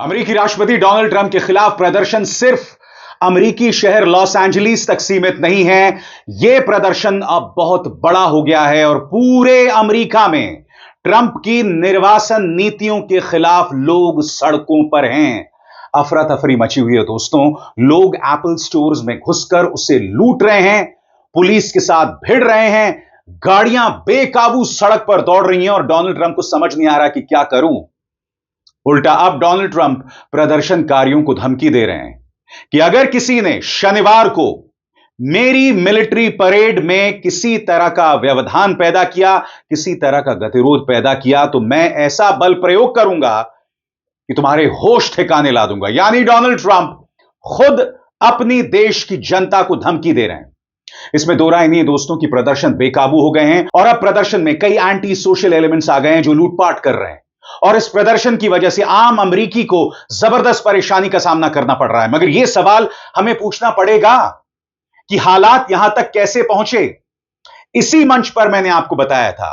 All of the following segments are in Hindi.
अमेरिकी राष्ट्रपति डोनाल्ड ट्रंप के खिलाफ प्रदर्शन सिर्फ अमेरिकी शहर लॉस एंजलिस तक सीमित नहीं है। यह प्रदर्शन अब बहुत बड़ा हो गया है और पूरे अमेरिका में ट्रंप की निर्वासन नीतियों के खिलाफ लोग सड़कों पर हैं। अफरा तफरी मची हुई है दोस्तों। लोग एप्पल स्टोर्स में घुसकर उसे लूट रहे हैं, पुलिस के साथ भिड़ रहे हैं, गाड़ियां बेकाबू सड़क पर दौड़ रही हैं और डोनाल्ड ट्रंप को समझ नहीं आ रहा कि क्या करूं। उल्टा अब डोनाल्ड ट्रंप प्रदर्शनकारियों को धमकी दे रहे हैं कि अगर किसी ने शनिवार को मेरी मिलिट्री परेड में किसी तरह का व्यवधान पैदा किया, किसी तरह का गतिरोध पैदा किया, तो मैं ऐसा बल प्रयोग करूंगा कि तुम्हारे होश ठिकाने ला दूंगा। यानी डोनाल्ड ट्रंप खुद अपनी देश की जनता को धमकी दे रहे हैं। इसमें दो राय नहीं है दोस्तों कि प्रदर्शन बेकाबू हो गए हैं और अब प्रदर्शन में कई एंटी सोशल एलिमेंट्स आ गए हैं जो लूटपाट कर रहे हैं और इस प्रदर्शन की वजह से आम अमेरिकी को जबरदस्त परेशानी का सामना करना पड़ रहा है। मगर यह सवाल हमें पूछना पड़ेगा कि हालात यहां तक कैसे पहुंचे। इसी मंच पर मैंने आपको बताया था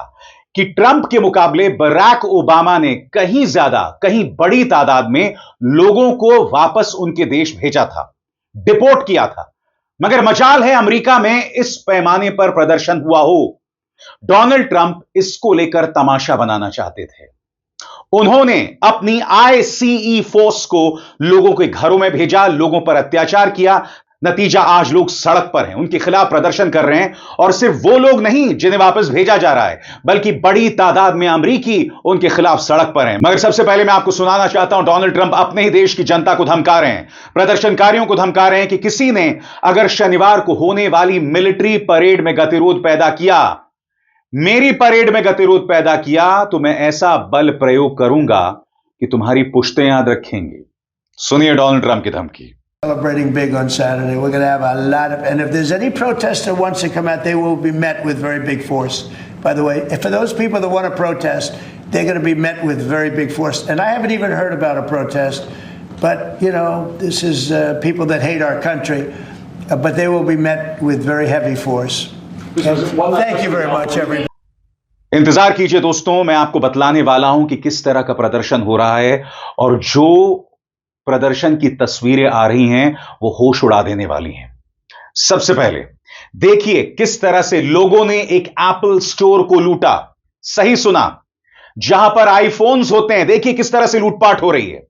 कि ट्रंप के मुकाबले बराक ओबामा ने कहीं ज्यादा, कहीं बड़ी तादाद में लोगों को वापस उनके देश भेजा था, डिपोर्ट किया था। मगर मजाल है अमेरिका में इस पैमाने पर प्रदर्शन हुआ हो। डोनाल्ड ट्रंप इसको लेकर तमाशा बनाना चाहते थे। उन्होंने अपनी आईसीई फोर्स को लोगों के घरों में भेजा, लोगों पर अत्याचार किया। नतीजा आज लोग सड़क पर हैं, उनके खिलाफ प्रदर्शन कर रहे हैं और सिर्फ वो लोग नहीं जिन्हें वापस भेजा जा रहा है, बल्कि बड़ी तादाद में अमेरिकी उनके खिलाफ सड़क पर हैं। मगर सबसे पहले मैं आपको सुनाना चाहता हूं, डोनाल्ड ट्रंप अपने ही देश की जनता को धमका रहे हैं, प्रदर्शनकारियों को धमका रहे हैं कि किसी ने अगर शनिवार को होने वाली मिलिट्री परेड में गतिरोध पैदा किया, मेरी परेड में गतिरोध पैदा किया, तो मैं ऐसा बल प्रयोग करूंगा कि तुम्हारी पुश्तें याद रखेंगी। सुनिए डोनाल्ड ट्रंप की धमकी। Celebrating big on Saturday. We're going to have a lot of, and if there's any protest that wants to come out, they will be met with very big force. By the way, if for those people that want to protest, they're going to be met with very big force. And I haven't even heard about a protest, but you know, this is people that hate our country, but they will be met with very heavy force. Thank you very much, everybody. इंतजार कीजिए दोस्तों, मैं आपको बतलाने वाला हूं कि किस तरह का प्रदर्शन हो रहा है और जो प्रदर्शन की तस्वीरें आ रही हैं वो होश उड़ा देने वाली हैं। सबसे पहले देखिए किस तरह से लोगों ने एक एप्पल स्टोर को लूटा। सही सुना, जहां पर आईफोन्स होते हैं। देखिए किस तरह से लूटपाट हो रही है।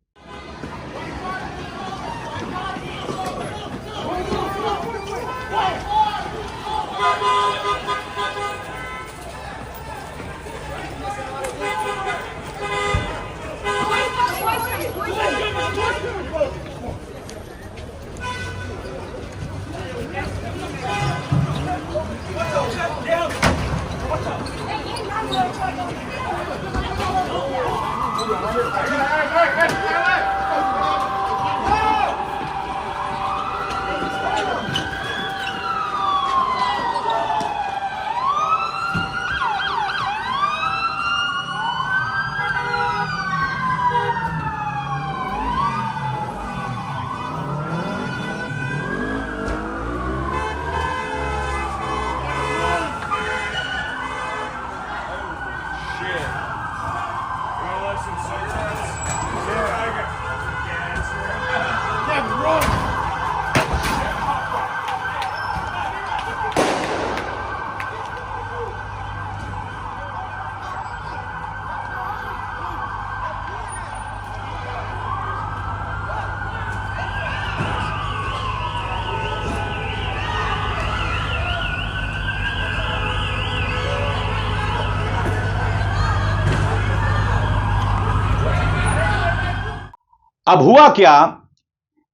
अब हुआ क्या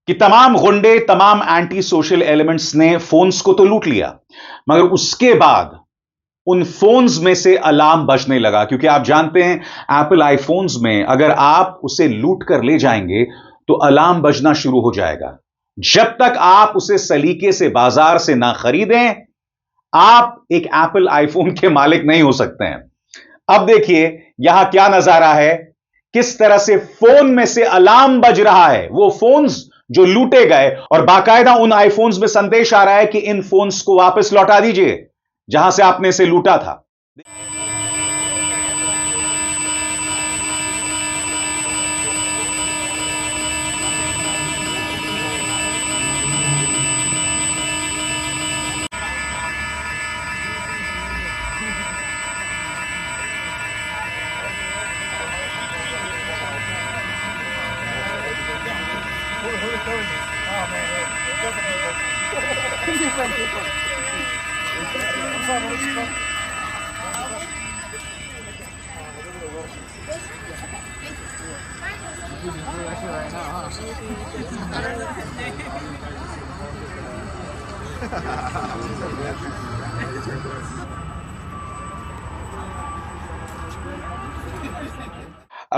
कि तमाम गुंडे, तमाम एंटी सोशल एलिमेंट्स ने फोन्स को तो लूट लिया, मगर उसके बाद उन फोन्स में से अलार्म बजने लगा। क्योंकि आप जानते हैं एप्पल आईफोन्स में अगर आप उसे लूट कर ले जाएंगे तो अलार्म बजना शुरू हो जाएगा। जब तक आप उसे सलीके से बाजार से ना खरीदें, आप एक एप्पल आईफोन के मालिक नहीं हो सकते हैं। अब देखिए यहां क्या नजारा है, किस तरह से फोन में से अलार्म बज रहा है। वो फोन्स जो लूटे गए और बाकायदा उन आईफोन्स में संदेश आ रहा है कि इन फोन्स को वापस लौटा दीजिए जहां से आपने इसे लूटा था। अब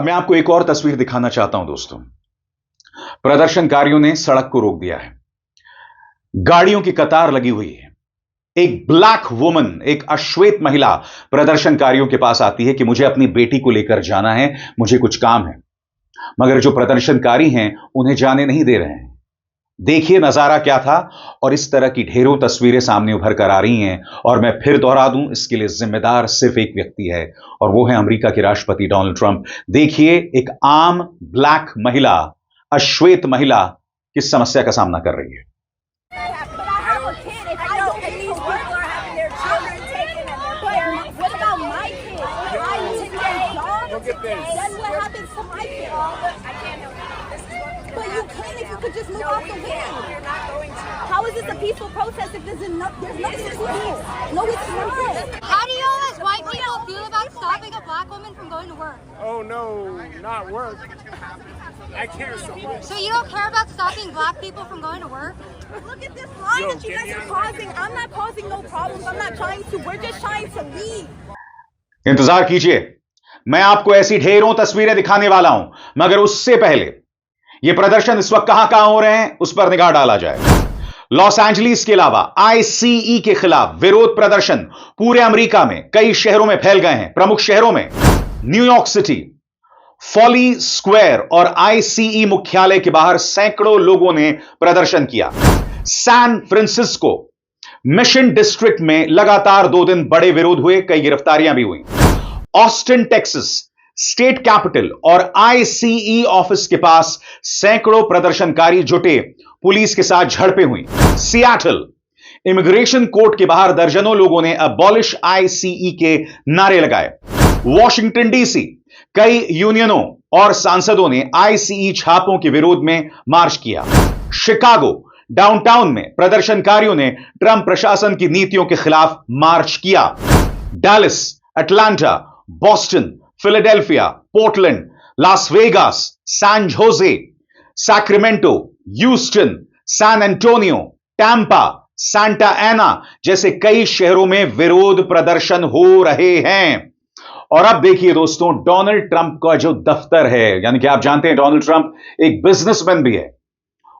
मैं आपको एक और तस्वीर दिखाना चाहता हूं दोस्तों। प्रदर्शनकारियों ने सड़क को रोक दिया है, गाड़ियों की कतार लगी हुई है। एक ब्लैक वुमन, एक अश्वेत महिला प्रदर्शनकारियों के पास आती है कि मुझे अपनी बेटी को लेकर जाना है, मुझे कुछ काम है। मगर जो प्रदर्शनकारी हैं उन्हें जाने नहीं दे रहे हैं। देखिए नजारा क्या था, और इस तरह की ढेरों तस्वीरें सामने उभर कर आ रही हैं। और मैं फिर दोहरा दूं, इसके लिए जिम्मेदार सिर्फ एक व्यक्ति है, और वो है अमेरिका के राष्ट्रपति डोनाल्ड ट्रंप। देखिए एक आम ब्लैक महिला, अश्वेत महिला किस समस्या का सामना कर रही है। Just move off the way. You're not going to. How is this a peaceful protest if there's nothing peaceful? No, it's not. How do you all as white people feel about stopping a black woman from going to work? Oh no, not work. I care so much. So you don't care about stopping black people from going to work? Look at this line that you guys are causing. I'm not causing no problems. I'm not trying to. We're just trying to leave. इंतजार कीजिए, मैं आपको ऐसी ढेरों तस्वीरें दिखाने वाला हूं, मगर उससे पहले ये प्रदर्शन इस वक्त कहां हो रहे हैं उस पर निगाह डाला जाए। लॉस एंजलिस के अलावा आईसीई के खिलाफ विरोध प्रदर्शन पूरे अमेरिका में कई शहरों में फैल गए हैं। प्रमुख शहरों में न्यूयॉर्क सिटी, फॉली स्क्वायर और आईसीई मुख्यालय के बाहर सैकड़ों लोगों ने प्रदर्शन किया। सैन फ्रांसिस्को, मिशन डिस्ट्रिक्ट में लगातार 2 दिन बड़े विरोध हुए, कई गिरफ्तारियां भी हुई। ऑस्टिन टेक्सास, स्टेट कैपिटल और आईसीई ऑफिस के पास सैकड़ों प्रदर्शनकारी जुटे, पुलिस के साथ झड़पें हुई। सियाटल, इमिग्रेशन कोर्ट के बाहर दर्जनों लोगों ने अबॉलिश आईसीई के नारे लगाए। वॉशिंगटन डीसी, कई यूनियनों और सांसदों ने आईसीई छापों के विरोध में मार्च किया। शिकागो, डाउनटाउन में प्रदर्शनकारियों ने ट्रंप प्रशासन की नीतियों के खिलाफ मार्च किया। Dallas, Atlanta, Boston, Philadelphia, Portland, Las Vegas, San Jose, Sacramento, Houston, San Antonio, Tampa, Santa Ana जैसे कई शहरों में विरोध प्रदर्शन हो रहे हैं। और अब देखिए दोस्तों, डोनाल्ड ट्रंप का जो दफ्तर है, यानी कि आप जानते हैं डोनाल्ड ट्रंप एक बिजनेसमैन भी है,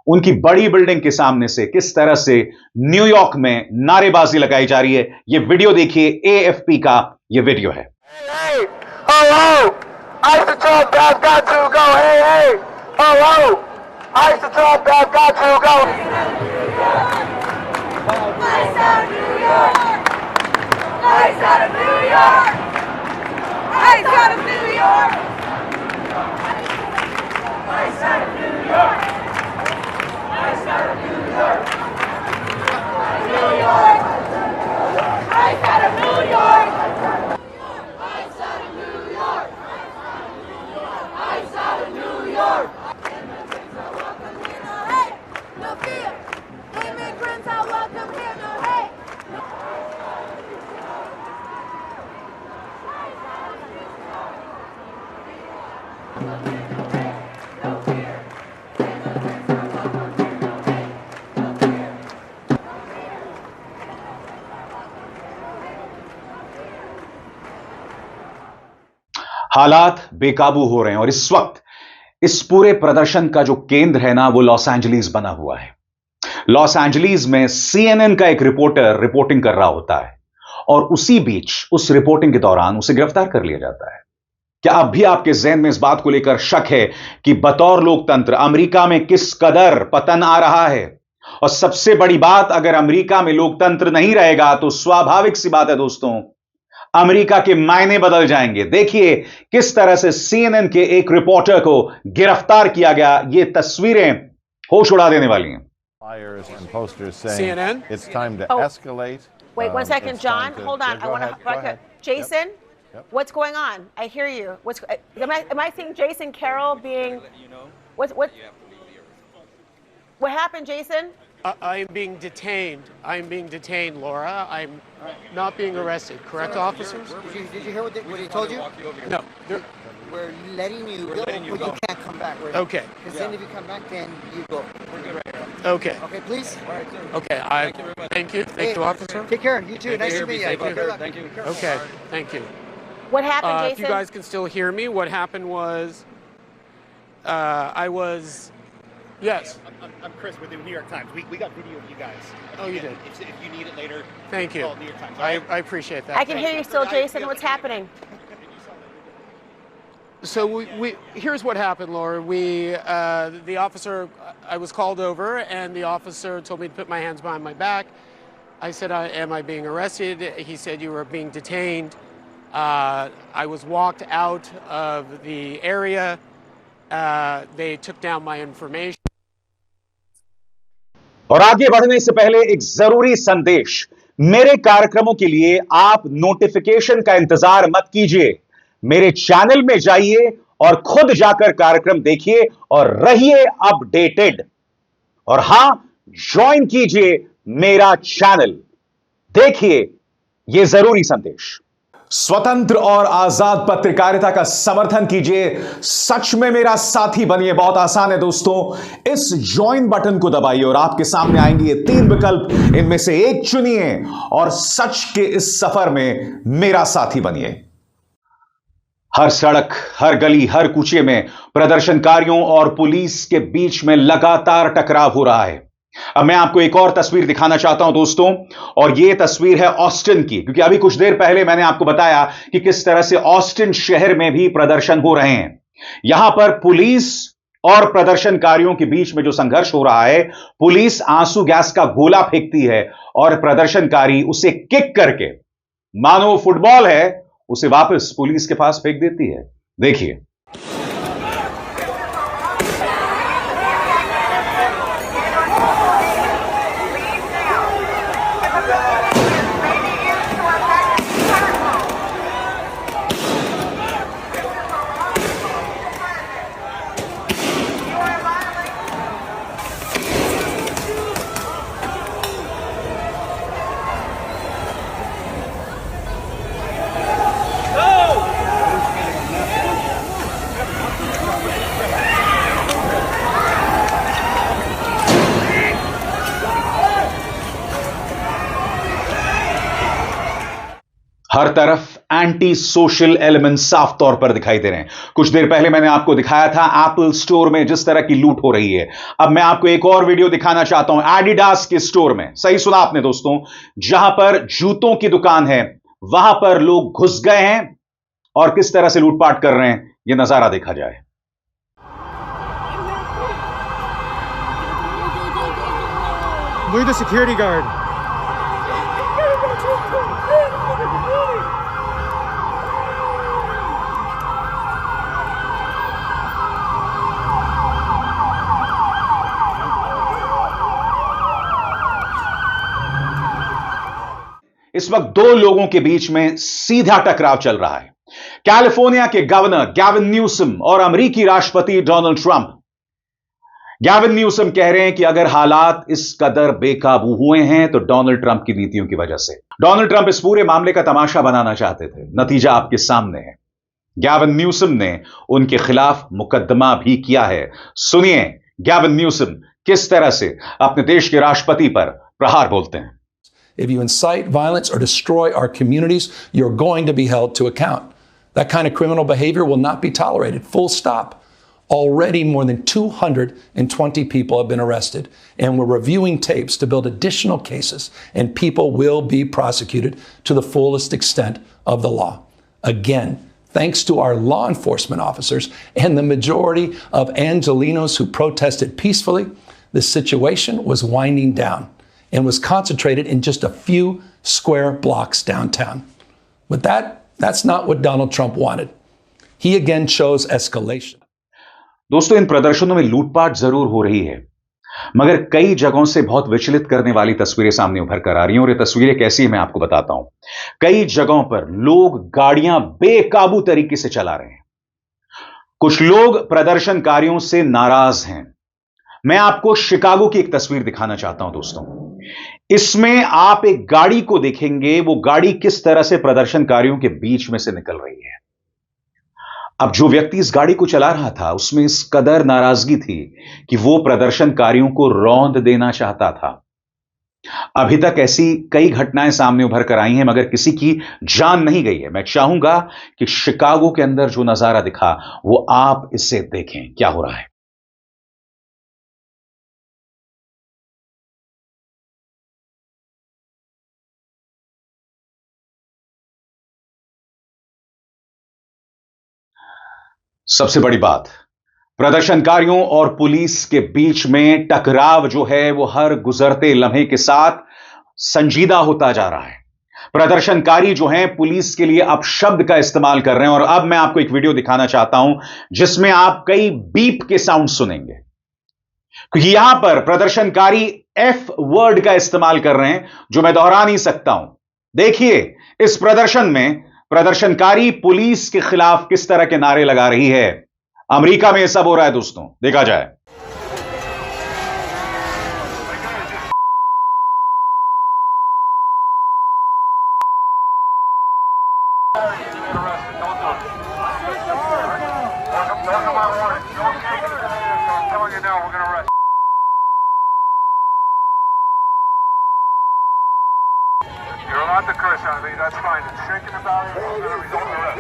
उनकी बड़ी बिल्डिंग के सामने से किस तरह से न्यूयॉर्क में नारेबाजी लगाई जा रही है। यह वीडियो देखिए, एएफपी का यह वीडियो है। Hello! Isotope has got to go! Hey, hey! Hello! Isotope has got to go! Ice out of New York! Ice out of New York! Ice out of New York! Ice out of New York! Ice out of New York! New York! Ice out of New York! हालात बेकाबू हो रहे हैं, और इस वक्त इस पूरे प्रदर्शन का जो केंद्र है ना, वो लॉस एंजलिस बना हुआ है। लॉस एंजलिस में सीएनएन का एक रिपोर्टर रिपोर्टिंग कर रहा होता है, और उसी बीच उस रिपोर्टिंग के दौरान उसे गिरफ्तार कर लिया जाता है। क्या अब भी आपके ज़हन में इस बात को लेकर शक है कि बतौर लोकतंत्र अमेरिका में किस कदर पतन आ रहा है? और सबसे बड़ी बात, अगर अमेरिका में लोकतंत्र नहीं रहेगा तो स्वाभाविक सी बात है दोस्तों, अमेरिका के मायने बदल जाएंगे। देखिए किस तरह से सीएनएन के एक रिपोर्टर को गिरफ्तार किया गया। ये तस्वीरें होश उड़ा देने वाली हैं। Flyers and posters saying CNN? it's time to escalate. Wait 1 second, it's time John. to- Hold on. Yeah, I go want ahead, go to. ahead. Jason, Yep. what's going on? I hear you. Am I seeing Jason Carroll being? What? What happened, Jason? I am being detained. I am being detained, Laura. I'm not being arrested. Correct, officers? Did you hear what he told you? No. We're letting you go, but you can't come back. Okay. Because then if you come back, then you go. We're good right here. Okay. Okay, please. Okay. Thank you. Thank you, officer. Take care. You too. Nice to meet you. Thank you. Okay. Thank you. What happened, Jason? If you guys can still hear me, what happened was, I was. Yes. I'm Chris with the New York Times. We got video of you guys. Oh, you did? If you need it later, thank you. call New York Times. I appreciate that. I can hear you still, Jason. What's happening? So here's what happened, Laura. The officer, I was called over, and the officer told me to put my hands behind my back. I said, am I being arrested? He said, you were being detained. I was walked out of the area. They took down my information. और आगे बढ़ने से पहले एक जरूरी संदेश। मेरे कार्यक्रमों के लिए आप नोटिफिकेशन का इंतजार मत कीजिए। मेरे चैनल में जाइए और खुद जाकर कार्यक्रम देखिए और रहिए अपडेटेड। और हां, ज्वाइन कीजिए मेरा चैनल। देखिए यह जरूरी संदेश। स्वतंत्र और आजाद पत्रकारिता का समर्थन कीजिए। सच में मेरा साथी बनिए। बहुत आसान है दोस्तों। इस ज्वाइन बटन को दबाइए और आपके सामने आएंगे ये 3 विकल्प। इनमें से एक चुनिए और सच के इस सफर में मेरा साथी बनिए। हर सड़क, हर गली, हर कूचे में प्रदर्शनकारियों और पुलिस के बीच में लगातार टकराव हो रहा है। अब मैं आपको एक और तस्वीर दिखाना चाहता हूं दोस्तों, और यह तस्वीर है ऑस्टिन की, क्योंकि अभी कुछ देर पहले मैंने आपको बताया कि किस तरह से ऑस्टिन शहर में भी प्रदर्शन हो रहे हैं। यहां पर पुलिस और प्रदर्शनकारियों के बीच में जो संघर्ष हो रहा है, पुलिस आंसू गैस का गोला फेंकती है और प्रदर्शनकारी उसे किक करके, मानो फुटबॉल है, उसे वापस पुलिस के पास फेंक देती है। देखिए। हर तरफ एंटी सोशल एलिमेंट साफ तौर पर दिखाई दे रहे हैं। कुछ देर पहले मैंने आपको दिखाया था एप्पल स्टोर में जिस तरह की लूट हो रही है। अब मैं आपको एक और वीडियो दिखाना चाहता हूं एडिडास के स्टोर में। सही सुना आपने दोस्तों, जहां पर जूतों की दुकान है, वहां पर लोग घुस गए हैं और किस तरह से लूटपाट कर रहे हैं, यह नजारा देखा जाए। Look at the security guard. इस वक्त 2 लोगों के बीच में सीधा टकराव चल रहा है। कैलिफोर्निया के गवर्नर गैविन न्यूसम और अमेरिकी राष्ट्रपति डोनाल्ड ट्रंप। गैविन न्यूसम कह रहे हैं कि अगर हालात इस कदर बेकाबू हुए हैं तो डोनाल्ड ट्रंप की नीतियों की वजह से। डोनाल्ड ट्रंप इस पूरे मामले का तमाशा बनाना चाहते थे। नतीजा आपके सामने है। गैविन न्यूसम ने उनके खिलाफ मुकदमा भी किया है। सुनिए गैविन न्यूसम किस तरह से अपने देश के राष्ट्रपति पर प्रहार बोलते हैं। If you incite violence or destroy our communities, you're going to be held to account. That kind of criminal behavior will not be tolerated. Full stop. Already more than 220 people have been arrested, and we're reviewing tapes to build additional cases, and people will be prosecuted to the fullest extent of the law. Again, thanks to our law enforcement officers and the majority of Angelenos who protested peacefully, the situation was winding down and was concentrated in just a few square blocks downtown. But that's not what Donald Trump wanted. He again chose escalation. दोस्तों, इन प्रदर्शनों में लूटपाट जरूर हो रही है, मगर कई जगहों से बहुत विचलित करने वाली तस्वीरें सामने उभर कर आ रही हैं। और ये तस्वीरें कैसी हैं मैं आपको बताता हूं। कई जगहों पर लोग गाड़ियां बेकाबू तरीके से चला रहे हैं। कुछ लोग प्रदर्शनकारियों से नाराज हैं, मैं आपको शिकागो की एक तस्वीर दिखाना चाहता हूं दोस्तों। इसमें आप एक गाड़ी को देखेंगे, वो गाड़ी किस तरह से प्रदर्शनकारियों के बीच में से निकल रही है। अब जो व्यक्ति इस गाड़ी को चला रहा था, उसमें इस कदर नाराजगी थी कि वो प्रदर्शनकारियों को रौंद देना चाहता था। अभी तक ऐसी कई घटनाएं सामने उभर कर आई हैं, मगर किसी की जान नहीं गई है। मैं चाहूंगा कि शिकागो के अंदर जो नजारा दिखा, वो आप इसे देखें, क्या हो रहा है। सबसे बड़ी बात, प्रदर्शनकारियों और पुलिस के बीच में टकराव जो है वो हर गुजरते लम्हे के साथ संजीदा होता जा रहा है। प्रदर्शनकारी जो हैं पुलिस के लिए अपशब्द का इस्तेमाल कर रहे हैं। और अब मैं आपको एक वीडियो दिखाना चाहता हूं जिसमें आप कई बीप के साउंड सुनेंगे, क्योंकि यहां पर प्रदर्शनकारी एफ वर्ड का इस्तेमाल कर रहे हैं, जो मैं दोहरा नहीं सकता हूं। देखिए इस प्रदर्शन में प्रदर्शनकारी पुलिस के खिलाफ किस तरह के नारे लगा रही है। अमेरिका में यह सब हो रहा है दोस्तों, देखा जाए। You're allowed to curse on me, that's fine. It's shaking the valley, it's going to result in arrest.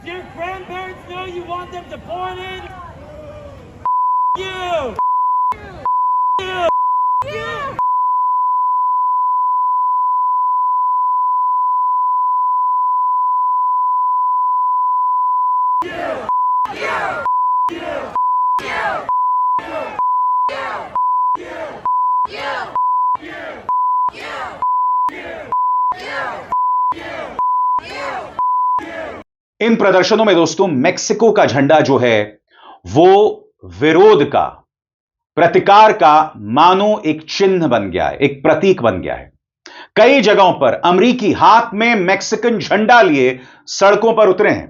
Your grandparents know you want them deported? You! इन प्रदर्शनों में दोस्तों मेक्सिको का झंडा जो है वो विरोध का, प्रतिकार का मानो एक चिन्ह बन गया है, एक प्रतीक बन गया है। कई जगहों पर अमेरिकी हाथ में मैक्सिकन झंडा लिए सड़कों पर उतरे हैं,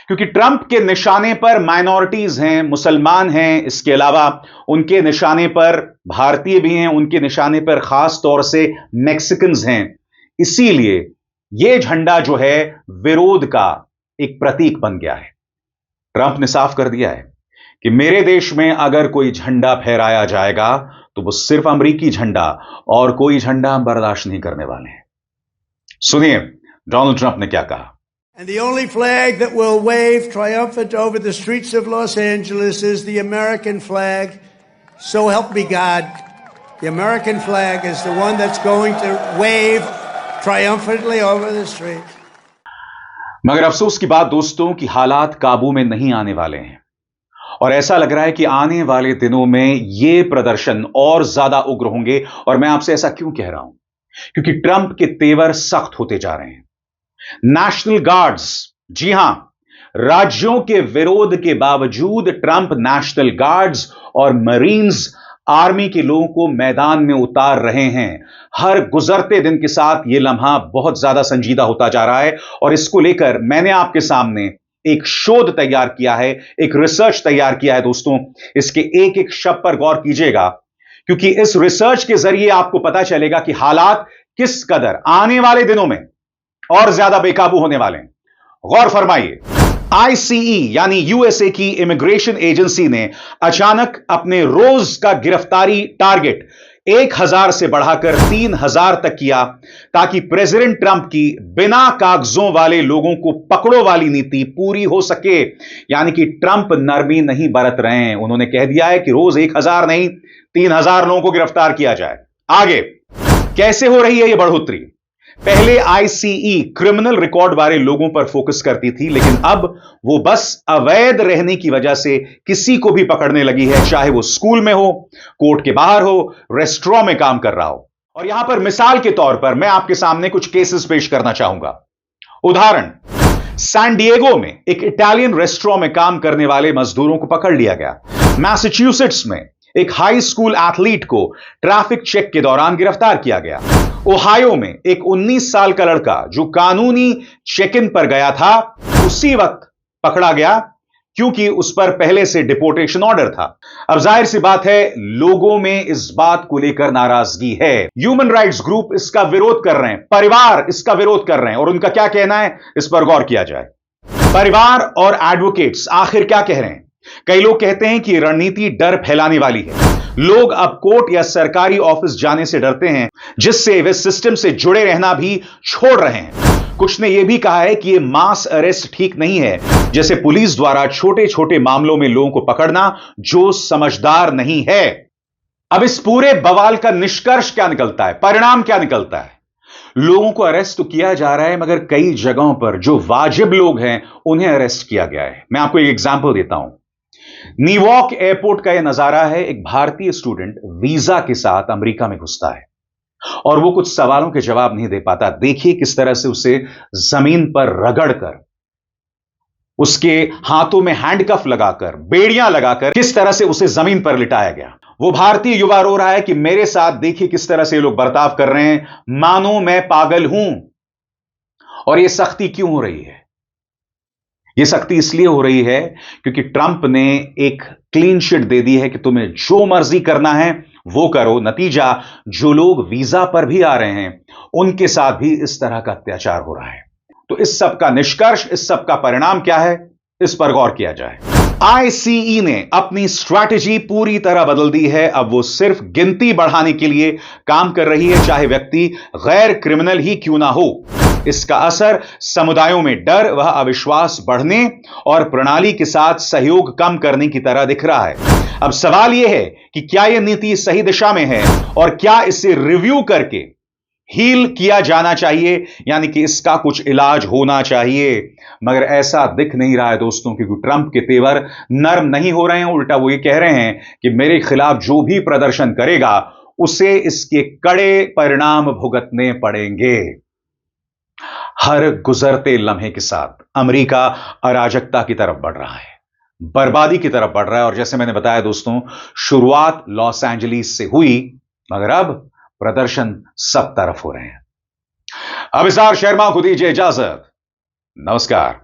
क्योंकि ट्रंप के निशाने पर माइनॉरिटीज हैं, मुसलमान हैं, इसके अलावा उनके निशाने पर भारतीय भी हैं, उनके निशाने पर खास तौर से मैक्सिकन्स हैं। इसीलिए यह झंडा जो है विरोध का एक प्रतीक बन गया है। ट्रंप ने साफ कर दिया है कि मेरे देश में अगर कोई झंडा फहराया जाएगा तो वो सिर्फ अमेरिकी झंडा और कोई झंडा हम बर्दाश्त नहीं करने वाले हैं। सुनिए डोनाल्ड ट्रंप ने क्या कहा। And the only flag that will wave triumphant over the streets of Los Angeles is the American flag. So help me God. The American flag is the one that's going to wave triumphantly over the streets. मगर अफसोस की बात दोस्तों कि हालात काबू में नहीं आने वाले हैं, और ऐसा लग रहा है कि आने वाले दिनों में ये प्रदर्शन और ज्यादा उग्र होंगे। और मैं आपसे ऐसा क्यों कह रहा हूं, क्योंकि ट्रंप के तेवर सख्त होते जा रहे हैं। नेशनल गार्ड्स, जी हां, राज्यों के विरोध के बावजूद ट्रंप नेशनल गार्ड्स और मरीन्स आर्मी के लोगों को मैदान में उतार रहे हैं। हर गुजरते दिन के साथ यह लम्हा बहुत ज्यादा संजीदा होता जा रहा है, और इसको लेकर मैंने आपके सामने एक शोध तैयार किया है, एक रिसर्च तैयार किया है दोस्तों। इसके एक एक शब्द पर गौर कीजिएगा, क्योंकि इस रिसर्च के जरिए आपको पता चलेगा कि हालात किस कदर आने वाले दिनों में और ज्यादा बेकाबू होने वाले हैं। गौर फरमाइए। ICE यानी यूएसए की इमिग्रेशन एजेंसी ने अचानक अपने रोज का गिरफ्तारी टारगेट 1000 से बढ़ाकर 3000 तक किया, ताकि प्रेसिडेंट ट्रंप की बिना कागजों वाले लोगों को पकड़ो वाली नीति पूरी हो सके। यानी कि ट्रंप नरमी नहीं बरत रहे हैं, उन्होंने कह दिया है कि रोज 1000 नहीं 3000 लोगों को गिरफ्तार किया जाए। आगे कैसे हो रही है यह बढ़ोतरी? पहले ICE क्रिमिनल रिकॉर्ड वाले लोगों पर फोकस करती थी, लेकिन अब वो बस अवैध रहने की वजह से किसी को भी पकड़ने लगी है, चाहे वो स्कूल में हो, कोर्ट के बाहर हो, रेस्टोरेंट में काम कर रहा हो। और यहां पर मिसाल के तौर पर मैं आपके सामने कुछ केसेस पेश करना चाहूंगा। उदाहरण, सैन डिएगो में एक इटालियन रेस्टोरेंट में काम करने वाले मजदूरों को पकड़ लिया गया। मैसाचुसेट्स में एक हाई स्कूल एथलीट को ट्रैफिक चेक के दौरान गिरफ्तार किया गया। ओहायो में एक 19 साल का लड़का जो कानूनी चेक इन पर गया था, उसी वक्त पकड़ा गया क्योंकि उस पर पहले से डिपोर्टेशन ऑर्डर था। अब जाहिर सी बात है, लोगों में इस बात को लेकर नाराजगी है। ह्यूमन राइट्स ग्रुप इसका विरोध कर रहे हैं, परिवार इसका विरोध कर रहे हैं, और उनका क्या कहना है इस पर गौर किया जाए। परिवार और एडवोकेट्स आखिर क्या कह रहे हैं? कई लोग कहते हैं कि रणनीति डर फैलाने वाली है। लोग अब कोर्ट या सरकारी ऑफिस जाने से डरते हैं, जिससे वे सिस्टम से जुड़े रहना भी छोड़ रहे हैं। कुछ ने यह भी कहा है कि यह मास अरेस्ट ठीक नहीं है, जैसे पुलिस द्वारा छोटे छोटे मामलों में लोगों को पकड़ना, जो समझदार नहीं है। अब इस पूरे बवाल का निष्कर्ष क्या निकलता है, परिणाम क्या निकलता है? लोगों को अरेस्ट तो किया जा रहा है, मगर कई जगहों पर जो वाजिब लोग हैं उन्हें अरेस्ट किया गया है। मैं आपको एक एग्जांपल देता हूं। न्यूयॉर्क एयरपोर्ट का यह नजारा है। एक भारतीय स्टूडेंट वीजा के साथ अमेरिका में घुसता है और वो कुछ सवालों के जवाब नहीं दे पाता। देखिए किस तरह से उसे जमीन पर रगड़कर, उसके हाथों में हैंडकफ लगाकर, बेड़ियां लगाकर किस तरह से उसे जमीन पर लिटाया गया। वो भारतीय युवा रो रहा है कि मेरे साथ देखिए किस तरह से ये लोग बर्ताव कर रहे हैं, मानो मैं पागल हूं। और यह सख्ती क्यों हो रही है? यह सख्ती इसलिए हो रही है क्योंकि ट्रंप ने एक क्लीन चिट दे दी है कि तुम्हें जो मर्जी करना है वो करो। नतीजा, जो लोग वीजा पर भी आ रहे हैं उनके साथ भी इस तरह का अत्याचार हो रहा है। तो इस सब का निष्कर्ष, इस सब का परिणाम क्या है, इस पर गौर किया जाए। ICE ने अपनी स्ट्रैटेजी पूरी तरह बदल दी है। अब वो सिर्फ गिनती बढ़ाने के लिए काम कर रही है, चाहे व्यक्ति गैर क्रिमिनल ही क्यों ना हो। इसका असर समुदायों में डर व अविश्वास बढ़ने और प्रणाली के साथ सहयोग कम करने की तरह दिख रहा है। अब सवाल यह है कि क्या यह नीति सही दिशा में है और क्या इसे रिव्यू करके हील किया जाना चाहिए, यानी कि इसका कुछ इलाज होना चाहिए। मगर ऐसा दिख नहीं रहा है दोस्तों, क्योंकि ट्रंप के तेवर नर्म नहीं हो रहे हैं। उल्टा वो ये कह रहे हैं कि मेरे खिलाफ जो भी प्रदर्शन करेगा उसे इसके कड़े परिणाम भुगतने पड़ेंगे। हर गुजरते लम्हे के साथ अमेरिका अराजकता की तरफ बढ़ रहा है, बर्बादी की तरफ बढ़ रहा है। और जैसे मैंने बताया दोस्तों, शुरुआत लॉस एंजलिस से हुई, मगर अब प्रदर्शन सब तरफ हो रहे हैं। अभिसार शर्मा को दीजिए इजाजत। नमस्कार।